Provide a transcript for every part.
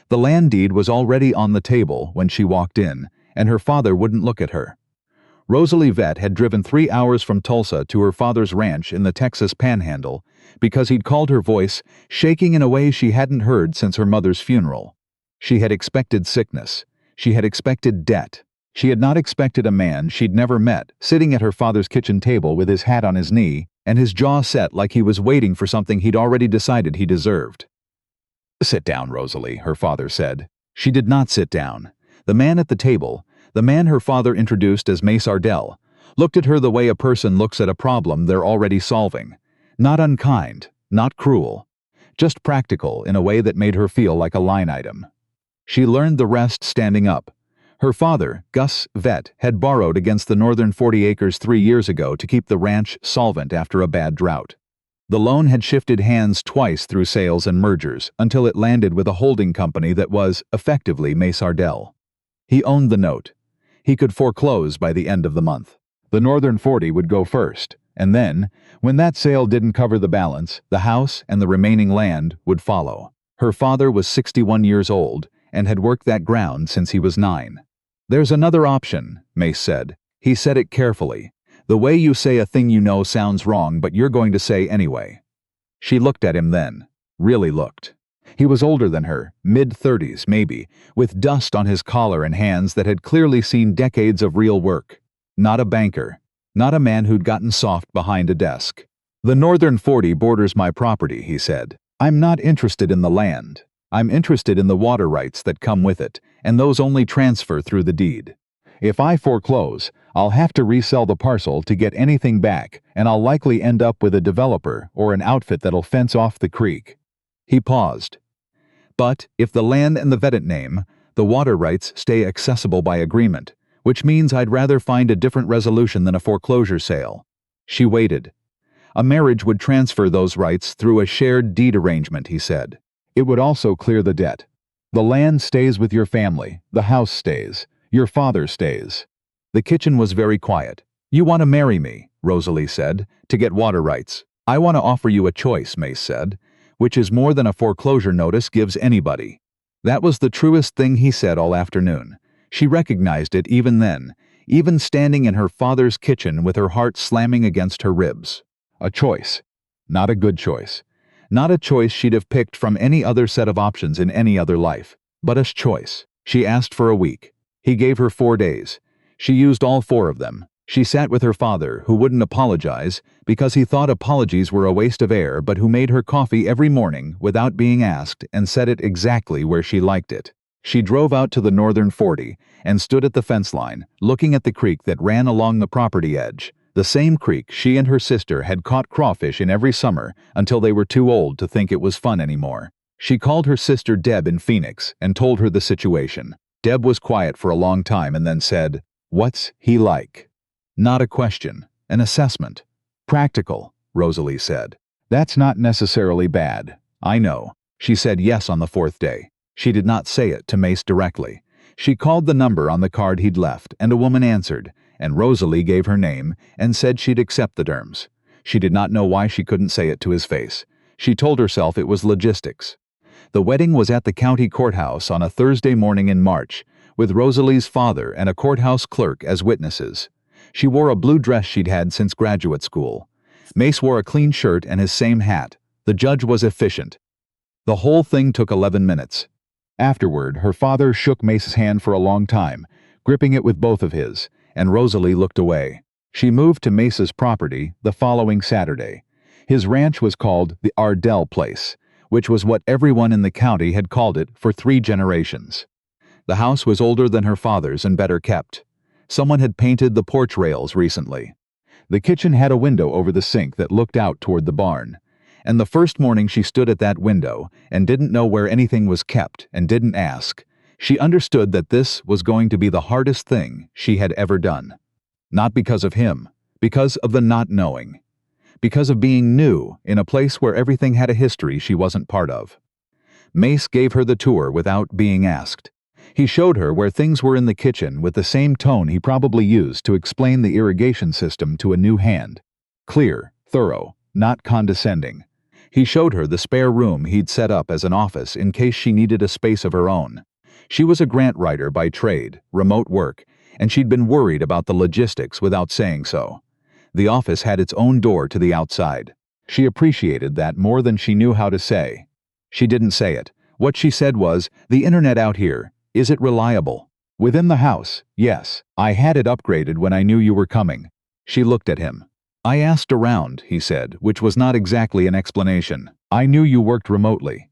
The land deed was already on the table when she walked in, and her father wouldn't look at her. Rosalie Vette had driven 3 hours from Tulsa to her father's ranch in the Texas panhandle because he'd called her voice shaking in a way she hadn't heard since her mother's funeral. She had expected sickness. She had expected debt. She had not expected a man she'd never met sitting at her father's kitchen table with his hat on his knee and his jaw set like he was waiting for something he'd already decided he deserved. "Sit down, Rosalie," her father said. She did not sit down. The man at the table, the man her father introduced as Mace Ardell, looked at her the way a person looks at a problem they're already solving. Not unkind, not cruel, just practical in a way that made her feel like a line item. She learned the rest standing up. Her father, Gus Vette, had borrowed against the northern 40 acres 3 years ago to keep the ranch solvent after a bad drought. The loan had shifted hands twice through sales and mergers until it landed with a holding company that was, effectively, Mace Ardell. He owned the note. He could foreclose by the end of the month. The northern 40 would go first, and then, when that sale didn't cover the balance, the house and the remaining land would follow. Her father was 61 years old and had worked that ground since he was 9. "There's another option," Mace said. He said it carefully. "The way you say a thing you know sounds wrong, but you're going to say anyway." She looked at him then. Really looked. He was older than her, mid-30s maybe, with dust on his collar and hands that had clearly seen decades of real work. Not a banker. Not a man who'd gotten soft behind a desk. "The northern 40 borders my property," he said. "I'm not interested in the land. I'm interested in the water rights that come with it, and those only transfer through the deed. If I foreclose, I'll have to resell the parcel to get anything back, and I'll likely end up with a developer or an outfit that'll fence off the creek." He paused. "But if the land and the Vette name, the water rights stay accessible by agreement, which means I'd rather find a different resolution than a foreclosure sale." She waited. "A marriage would transfer those rights through a shared deed arrangement," he said. "It would also clear the debt. The land stays with your family, the house stays, your father stays." The kitchen was very quiet. "You want to marry me," Rosalie said, "to get water rights. I want to offer you a choice," Mace said, "which is more than a foreclosure notice gives anybody." That was the truest thing he said all afternoon. She recognized it even then, even standing in her father's kitchen with her heart slamming against her ribs. A choice. Not a good choice. Not a choice she'd have picked from any other set of options in any other life, but a choice. She asked for a week. He gave her 4 days. She used all 4 of them. She sat with her father, who wouldn't apologize because he thought apologies were a waste of air, but who made her coffee every morning without being asked and set it exactly where she liked it. She drove out to the northern 40 and stood at the fence line, looking at the creek that ran along the property edge. The same creek she and her sister had caught crawfish in every summer until they were too old to think it was fun anymore. She called her sister Deb in Phoenix and told her the situation. Deb was quiet for a long time and then said, "What's he like?" Not a question, an assessment. "Practical," Rosalie said. "That's not necessarily bad. I know." She said yes on the 4th day. She did not say it to Mace directly. She called the number on the card he'd left, and a woman answered, and Rosalie gave her name and said she'd accept the terms. She did not know why she couldn't say it to his face. She told herself it was logistics. The wedding was at the county courthouse on a Thursday morning in March, with Rosalie's father and a courthouse clerk as witnesses. She wore a blue dress she'd had since graduate school. Mace wore a clean shirt and his same hat. The judge was efficient. The whole thing took 11 minutes. Afterward, her father shook Mace's hand for a long time, gripping it with both of his, and Rosalie looked away. She moved to Mace's property the following Saturday. His ranch was called the Ardell Place, which was what everyone in the county had called it for 3 generations. The house was older than her father's and better kept. Someone had painted the porch rails recently. The kitchen had a window over the sink that looked out toward the barn. And the first morning she stood at that window and didn't know where anything was kept and didn't ask, she understood that this was going to be the hardest thing she had ever done. Not because of him, because of the not knowing. Because of being new in a place where everything had a history she wasn't part of. Mace gave her the tour without being asked. He showed her where things were in the kitchen with the same tone he probably used to explain the irrigation system to a new hand. Clear, thorough, not condescending. He showed her the spare room he'd set up as an office in case she needed a space of her own. She was a grant writer by trade, remote work, and she'd been worried about the logistics without saying so. The office had its own door to the outside. She appreciated that more than she knew how to say. She didn't say it. What she said was, "The internet out here, is it reliable?" "Within the house, yes. I had it upgraded when I knew you were coming." She looked at him. "I asked around," he said, which was not exactly an explanation. "I knew you worked remotely."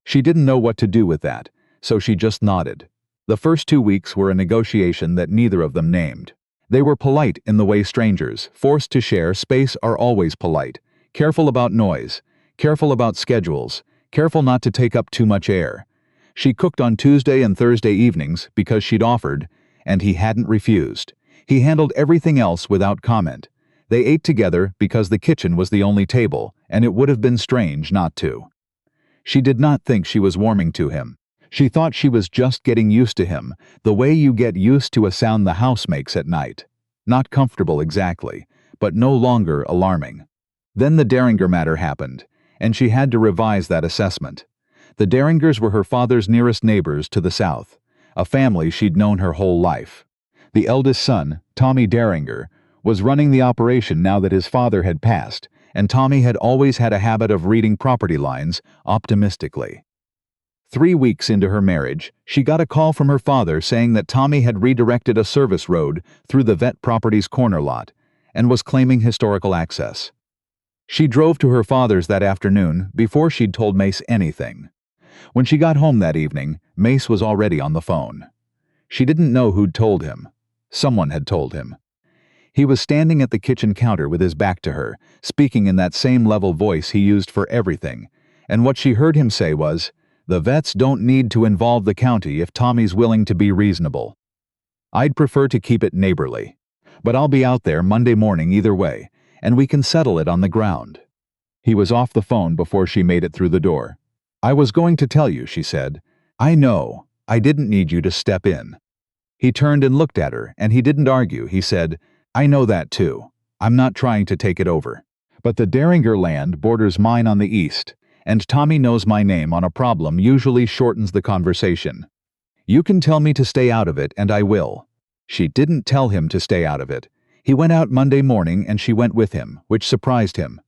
She didn't know what to do with that, so she just nodded. The first 2 weeks were a negotiation that neither of them named. They were polite in the way strangers, forced to share space, are always polite, careful about noise, careful about schedules, careful not to take up too much air. She cooked on Tuesday and Thursday evenings because she'd offered, and he hadn't refused. He handled everything else without comment. They ate together because the kitchen was the only table, and it would have been strange not to. She did not think she was warming to him. She thought she was just getting used to him, the way you get used to a sound the house makes at night. Not comfortable exactly, but no longer alarming. Then the Derringer matter happened, and she had to revise that assessment. The Derringers were her father's nearest neighbors to the south, a family she'd known her whole life. The eldest son, Tommy Derringer, was running the operation now that his father had passed, and Tommy had always had a habit of reading property lines optimistically. 3 weeks into her marriage, she got a call from her father saying that Tommy had redirected a service road through the Vette property's corner lot and was claiming historical access. She drove to her father's that afternoon before she'd told Mace anything. When she got home that evening, Mace was already on the phone. She didn't know who'd told him. Someone had told him. He was standing at the kitchen counter with his back to her, speaking in that same level voice he used for everything, and what she heard him say was, "The Vettes don't need to involve the county if Tommy's willing to be reasonable. I'd prefer to keep it neighborly. But I'll be out there Monday morning either way, and we can settle it on the ground." He was off the phone before she made it through the door. "I was going to tell you," she said. "I know. I didn't need you to step in." He turned and looked at her, and he didn't argue. He said, "I know that too. I'm not trying to take it over. But the Derringer land borders mine on the east, and Tommy knows my name on a problem usually shortens the conversation. You can tell me to stay out of it, and I will." She didn't tell him to stay out of it. He went out Monday morning and she went with him, which surprised him.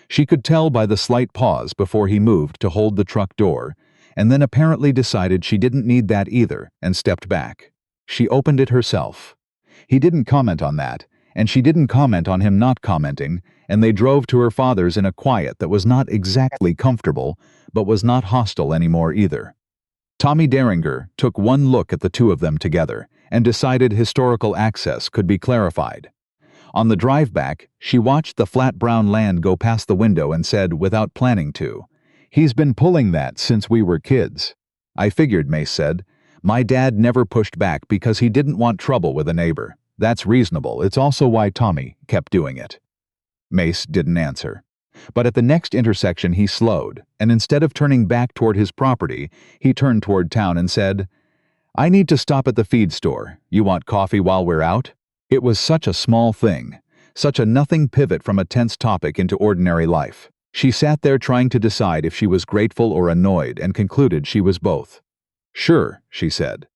She could tell by the slight pause before he moved to hold the truck door, and then apparently decided she didn't need that either and stepped back. She opened it herself. He didn't comment on that, and she didn't comment on him not commenting, and they drove to her father's in a quiet that was not exactly comfortable, but was not hostile anymore either. Tommy Derringer took one look at the two of them together and decided historical access could be clarified. On the drive back, she watched the flat brown land go past the window and said, without planning to, "He's been pulling that since we were kids." "I figured," Mace said. "My dad never pushed back because he didn't want trouble with a neighbor. That's reasonable. It's also why Tommy kept doing it." Mace didn't answer. But at the next intersection he slowed, and instead of turning back toward his property, he turned toward town and said, "I need to stop at the feed store. You want coffee while we're out?" It was such a small thing, such a nothing pivot from a tense topic into ordinary life. She sat there trying to decide if she was grateful or annoyed and concluded she was both. "Sure," she said.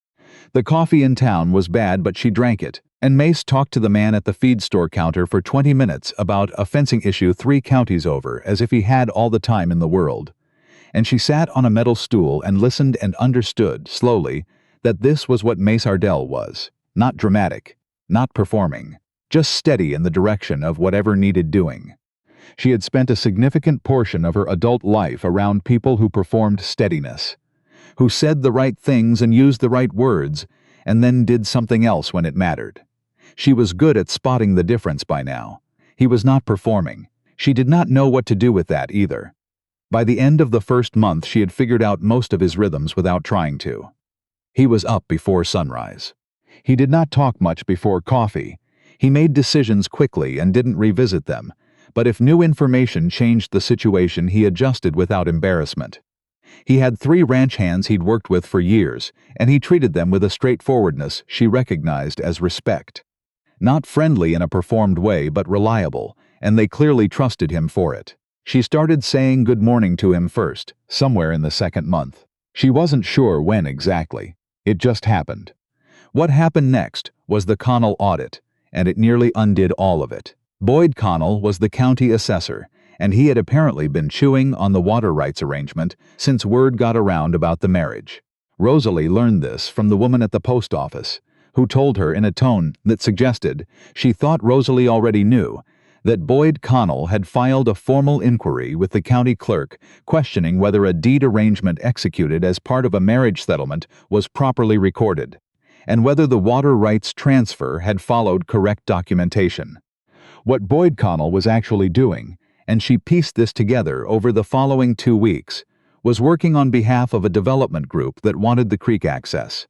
The coffee in town was bad, but she drank it, and Mace talked to the man at the feed store counter for 20 minutes about a fencing issue 3 counties over, as if he had all the time in the world. And she sat on a metal stool and listened and understood, slowly, that this was what Mace Ardell was. Not dramatic, not performing, just steady in the direction of whatever needed doing. She had spent a significant portion of her adult life around people who performed steadiness, who said the right things and used the right words, and then did something else when it mattered. She was good at spotting the difference by now. He was not performing. She did not know what to do with that either. By the end of the first month, she had figured out most of his rhythms without trying to. He was up before sunrise. He did not talk much before coffee. He made decisions quickly and didn't revisit them, but if new information changed the situation, he adjusted without embarrassment. He had 3 ranch hands he'd worked with for years, and he treated them with a straightforwardness she recognized as respect. Not friendly in a performed way, but reliable, and they clearly trusted him for it. She started saying good morning to him first, somewhere in the second month. She wasn't sure when exactly. It just happened. What happened next was the Connell audit, and it nearly undid all of it. Boyd Connell was the county assessor, and he had apparently been chewing on the water rights arrangement since word got around about the marriage. Rosalie learned this from the woman at the post office, who told her in a tone that suggested she thought Rosalie already knew that Boyd Connell had filed a formal inquiry with the county clerk questioning whether a deed arrangement executed as part of a marriage settlement was properly recorded, and whether the water rights transfer had followed correct documentation. What Boyd Connell was actually doing, and she pieced this together over the following 2 weeks, was working on behalf of a development group that wanted the creek access.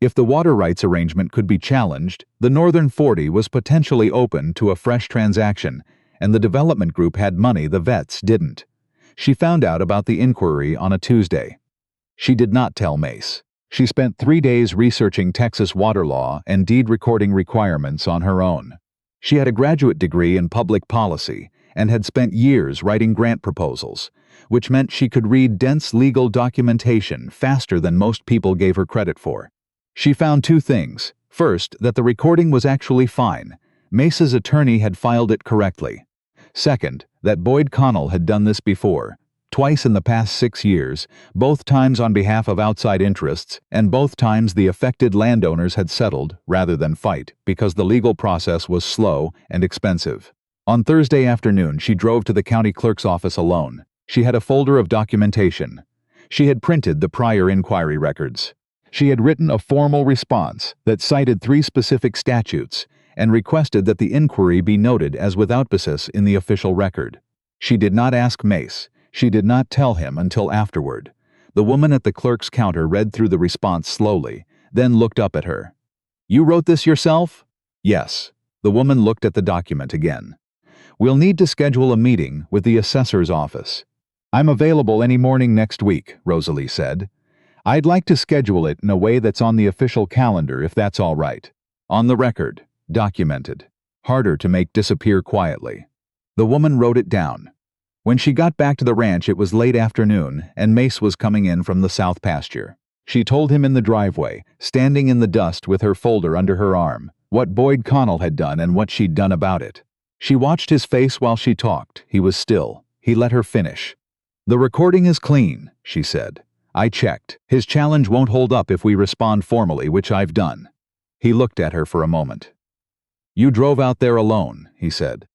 If the water rights arrangement could be challenged, the Northern 40 was potentially open to a fresh transaction, and the development group had money the Vettes didn't. She found out about the inquiry on a Tuesday. She did not tell Mace. She spent 3 days researching Texas water law and deed recording requirements on her own. She had a graduate degree in public policy and had spent years writing grant proposals, which meant she could read dense legal documentation faster than most people gave her credit for. She found 2 things. First, that the recording was actually fine. Mace's attorney had filed it correctly. Second, that Boyd Connell had done this before, twice in the past 6 years, both times on behalf of outside interests, and both times the affected landowners had settled rather than fight because the legal process was slow and expensive. On Thursday afternoon, she drove to the county clerk's office alone. She had a folder of documentation. She had printed the prior inquiry records. She had written a formal response that cited 3 specific statutes and requested that the inquiry be noted as without basis in the official record. She did not ask Mace. She did not tell him until afterward. The woman at the clerk's counter read through the response slowly, then looked up at her. "You wrote this yourself?" "Yes." The woman looked at the document again. "We'll need to schedule a meeting with the assessor's office." "I'm available any morning next week," Rosalie said. "I'd like to schedule it in a way that's on the official calendar, if that's all right. On the record, documented. Harder to make disappear quietly." The woman wrote it down. When she got back to the ranch, it was late afternoon, and Mace was coming in from the south pasture. She told him in the driveway, standing in the dust with her folder under her arm, what Boyd Connell had done and what she'd done about it. She watched his face while she talked. He was still. He let her finish. "The recording is clean," she said. "I checked. His challenge won't hold up if we respond formally, which I've done." He looked at her for a moment. "You drove out there alone," he said.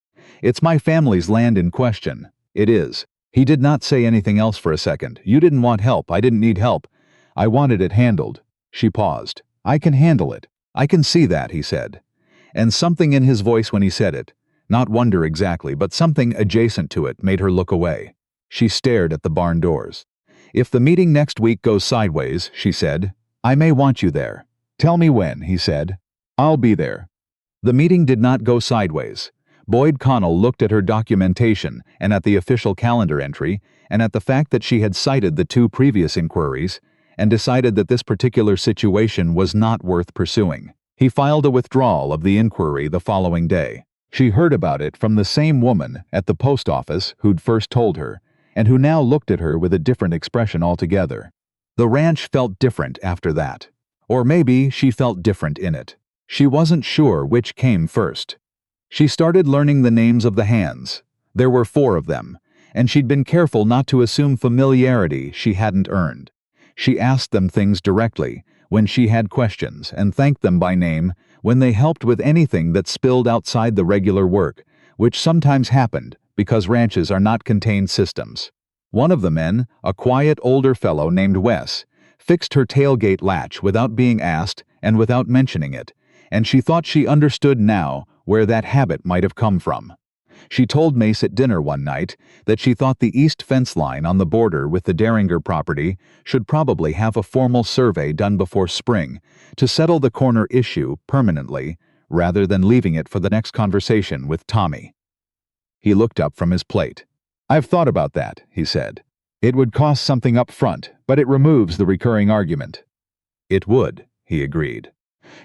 "It's my family's land in question." "It is." He did not say anything else for a second. "You didn't want help. I didn't need help. I wanted it handled." She paused. "I can handle it." "I can see that," he said. And something in his voice when he said it, not wonder exactly, but something adjacent to it, made her look away. She stared at the barn doors. "If the meeting next week goes sideways," she said, "I may want you there." "Tell me when," he said. "I'll be there." The meeting did not go sideways. Boyd Connell looked at her documentation and at the official calendar entry and at the fact that she had cited the 2 previous inquiries and decided that this particular situation was not worth pursuing. He filed a withdrawal of the inquiry the following day. She heard about it from the same woman at the post office who'd first told her, and who now looked at her with a different expression altogether. The ranch felt different after that. Or maybe she felt different in it. She wasn't sure which came first. She started learning the names of the hands. There were 4 of them, and she'd been careful not to assume familiarity she hadn't earned. She asked them things directly when she had questions and thanked them by name when they helped with anything that spilled outside the regular work, which sometimes happened because ranches are not contained systems. One of the men, a quiet older fellow named Wes, fixed her tailgate latch without being asked and without mentioning it, and she thought she understood now where that habit might have come from. She told Mace at dinner one night that she thought the east fence line on the border with the Derringer property should probably have a formal survey done before spring to settle the corner issue permanently rather than leaving it for the next conversation with Tommy. He looked up from his plate. "I've thought about that," he said. "It would cost something up front, but it removes the recurring argument." "It would," he agreed.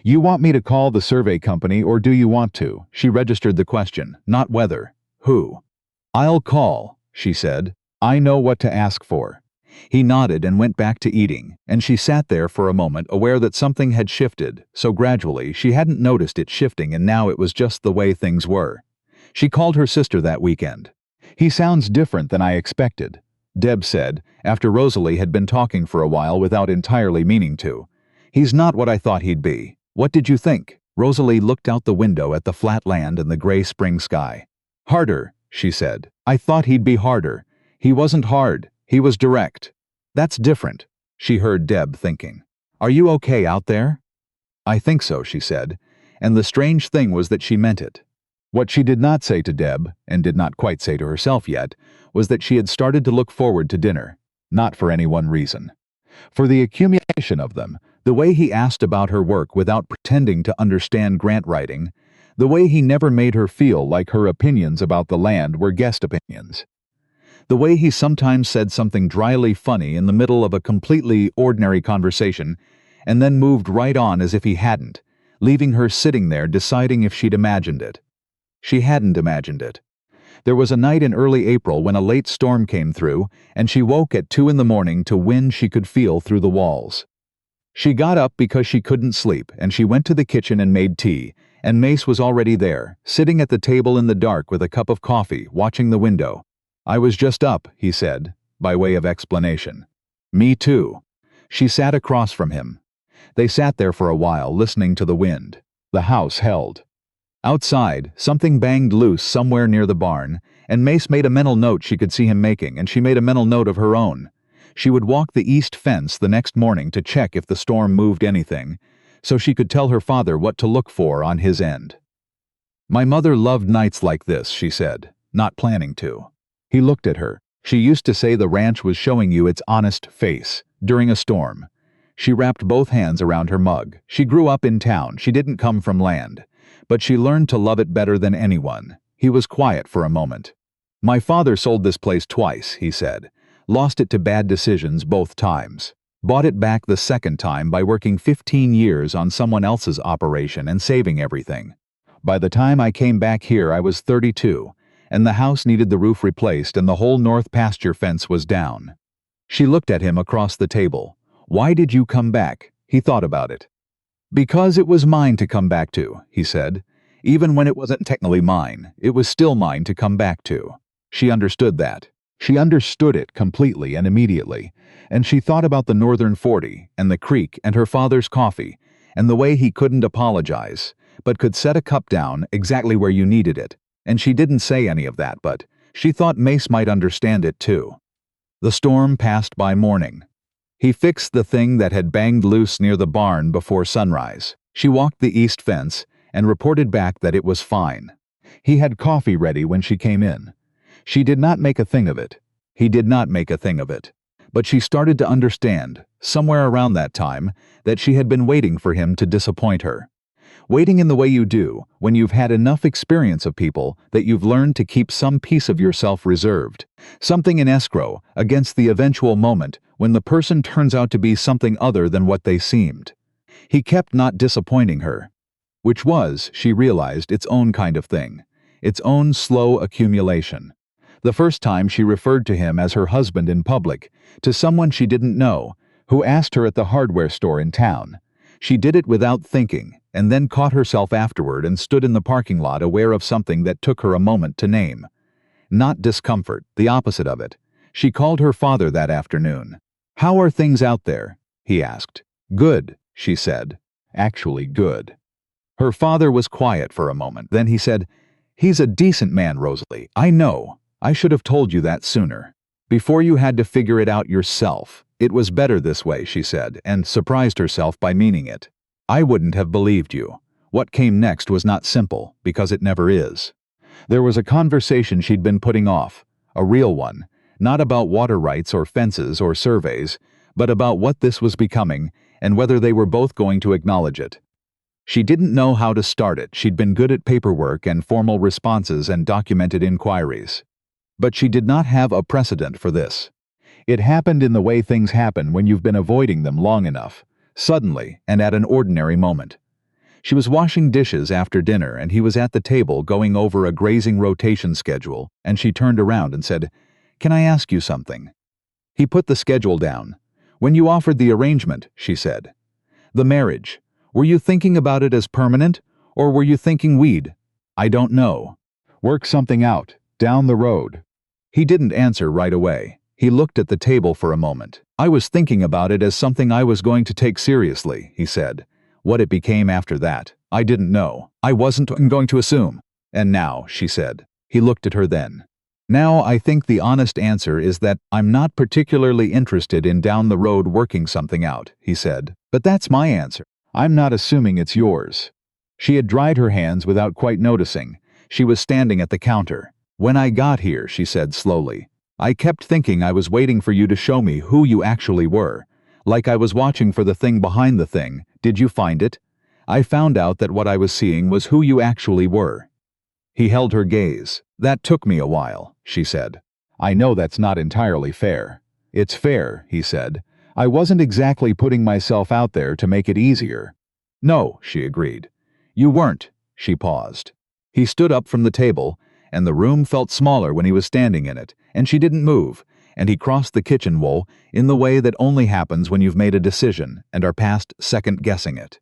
"You want me to call the survey company, or do you want to?" She registered the question, not whether. "Who?" "I'll call," she said. "I know what to ask for." He nodded and went back to eating, and she sat there for a moment, aware that something had shifted, so gradually she hadn't noticed it shifting, and now it was just the way things were. She called her sister that weekend. "He sounds different than I expected," Deb said, after Rosalie had been talking for a while without entirely meaning to. "He's not what I thought he'd be. What did you think?" Rosalie looked out the window at the flat land and the gray spring sky. "Harder," she said. "I thought he'd be harder. He wasn't hard. He was direct." "That's different," she heard Deb thinking. "Are you okay out there?" "I think so," she said, and the strange thing was that she meant it. What she did not say to Deb, and did not quite say to herself yet, was that she had started to look forward to dinner, not for any one reason. For the accumulation of them, the way he asked about her work without pretending to understand grant writing, the way he never made her feel like her opinions about the land were guest opinions. The way he sometimes said something dryly funny in the middle of a completely ordinary conversation and then moved right on as if he hadn't, leaving her sitting there deciding if she'd imagined it. She hadn't imagined it. There was a night in early April when a late storm came through, and she woke at 2 in the morning to wind she could feel through the walls. She got up because she couldn't sleep, and she went to the kitchen and made tea, and Mace was already there, sitting at the table in the dark with a cup of coffee, watching the window. "I was just up," he said, by way of explanation. "Me too." She sat across from him. They sat there for a while, listening to the wind. The house held. Outside, something banged loose somewhere near the barn, and Mace made a mental note she could see him making, and she made a mental note of her own. She would walk the east fence the next morning to check if the storm moved anything, so she could tell her father what to look for on his end. "My mother loved nights like this," she said, not planning to. He looked at her. "She used to say the ranch was showing you its honest face during a storm." She wrapped both hands around her mug. She grew up in town. She didn't come from land. But she learned to love it better than anyone. He was quiet for a moment. "My father sold this place twice," he said. "Lost it to bad decisions both times. Bought it back the second time by working 15 years on someone else's operation and saving everything. By the time I came back here I was 32, and the house needed the roof replaced and the whole north pasture fence was down." She looked at him across the table. "Why did you come back?" He thought about it. "Because it was mine to come back to," he said. "Even when it wasn't technically mine, it was still mine to come back to." She understood that. She understood it completely and immediately, and she thought about the Northern 40 and the creek and her father's coffee and the way he couldn't apologize, but could set a cup down exactly where you needed it, and she didn't say any of that, but she thought Mace might understand it too. The storm passed by morning. He fixed the thing that had banged loose near the barn before sunrise. She walked the east fence and reported back that it was fine. He had coffee ready when she came in. She did not make a thing of it. He did not make a thing of it. But she started to understand, somewhere around that time, that she had been waiting for him to disappoint her. Waiting in the way you do when you've had enough experience of people that you've learned to keep some piece of yourself reserved, something in escrow against the eventual moment when the person turns out to be something other than what they seemed. He kept not disappointing her, which was, she realized, its own kind of thing, its own slow accumulation. The first time she referred to him as her husband in public, to someone she didn't know, who asked her at the hardware store in town. She did it without thinking, and then caught herself afterward and stood in the parking lot aware of something that took her a moment to name. Not discomfort, the opposite of it. She called her father that afternoon. "How are things out there?" he asked. "Good," she said. "Actually good." Her father was quiet for a moment. Then he said, "He's a decent man, Rosalie. I know. I should have told you that sooner. Before you had to figure it out yourself. It was better this way," she said, and surprised herself by meaning it. "I wouldn't have believed you." What came next was not simple, because it never is. There was a conversation she'd been putting off, a real one, not about water rights or fences or surveys, but about what this was becoming and whether they were both going to acknowledge it. She didn't know how to start it. She'd been good at paperwork and formal responses and documented inquiries. But she did not have a precedent for this. It happened in the way things happen when you've been avoiding them long enough, suddenly and at an ordinary moment. She was washing dishes after dinner and he was at the table going over a grazing rotation schedule, and she turned around and said, Can I ask you something? He put the schedule down. When you offered the arrangement, she said. The marriage. Were you thinking about it as permanent, or were you thinking we'd, I don't know, work something out, down the road? He didn't answer right away. He looked at the table for a moment. I was thinking about it as something I was going to take seriously, he said. What it became after that, I didn't know. I wasn't going to assume. And now, she said. He looked at her then. Now I think the honest answer is that I'm not particularly interested in down the road working something out, he said. But that's my answer. I'm not assuming it's yours. She had dried her hands without quite noticing. She was standing at the counter. When I got here, she said slowly, I kept thinking I was waiting for you to show me who you actually were. Like I was watching for the thing behind the thing. Did you find it? I found out that what I was seeing was who you actually were. He held her gaze. That took me a while, she said. I know that's not entirely fair. It's fair, he said. I wasn't exactly putting myself out there to make it easier. No, she agreed. You weren't, she paused. He stood up from the table, and the room felt smaller when he was standing in it, and she didn't move, and he crossed the kitchen wall in the way that only happens when you've made a decision and are past second-guessing it.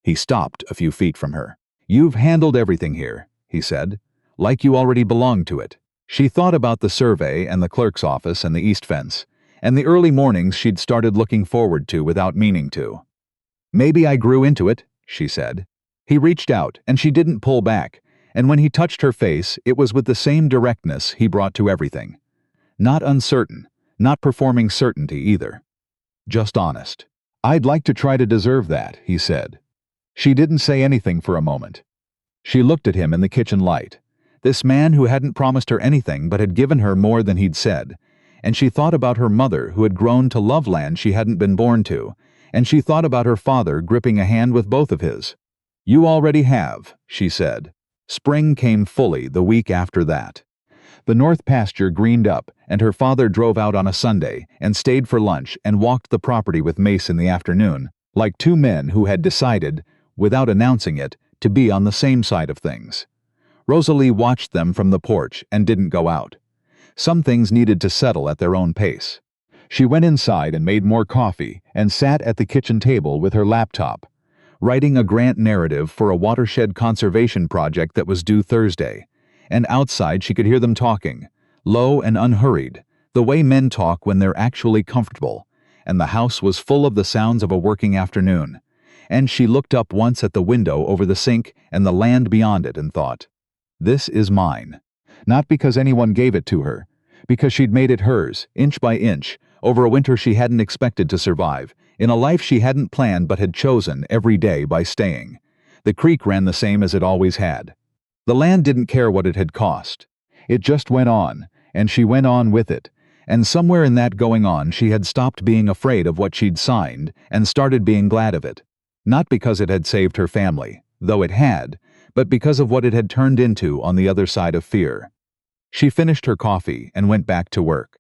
He stopped a few feet from her. You've handled everything here, he said, like you already belonged to it. She thought about the survey and the clerk's office and the east fence, and the early mornings she'd started looking forward to without meaning to. Maybe I grew into it, she said. He reached out, and she didn't pull back, and when he touched her face, it was with the same directness he brought to everything. Not uncertain, not performing certainty either. Just honest. I'd like to try to deserve that, he said. She didn't say anything for a moment. She looked at him in the kitchen light. This man who hadn't promised her anything but had given her more than he'd said. And she thought about her mother who had grown to love land she hadn't been born to, and she thought about her father gripping a hand with both of his. You already have, she said. Spring came fully the week after that. The north pasture greened up, and her father drove out on a Sunday and stayed for lunch and walked the property with Mace in the afternoon, like two men who had decided, without announcing it, to be on the same side of things. Rosalie watched them from the porch and didn't go out. Some things needed to settle at their own pace. She went inside and made more coffee and sat at the kitchen table with her laptop, writing a grant narrative for a watershed conservation project that was due Thursday. And outside she could hear them talking, low and unhurried, the way men talk when they're actually comfortable, and the house was full of the sounds of a working afternoon. And she looked up once at the window over the sink and the land beyond it and thought, this is mine. Not because anyone gave it to her, because she'd made it hers, inch by inch, over a winter she hadn't expected to survive, in a life she hadn't planned but had chosen every day by staying. The creek ran the same as it always had. The land didn't care what it had cost. It just went on, and she went on with it, and somewhere in that going on she had stopped being afraid of what she'd signed and started being glad of it. Not because it had saved her family, though it had, but because of what it had turned into on the other side of fear. She finished her coffee and went back to work.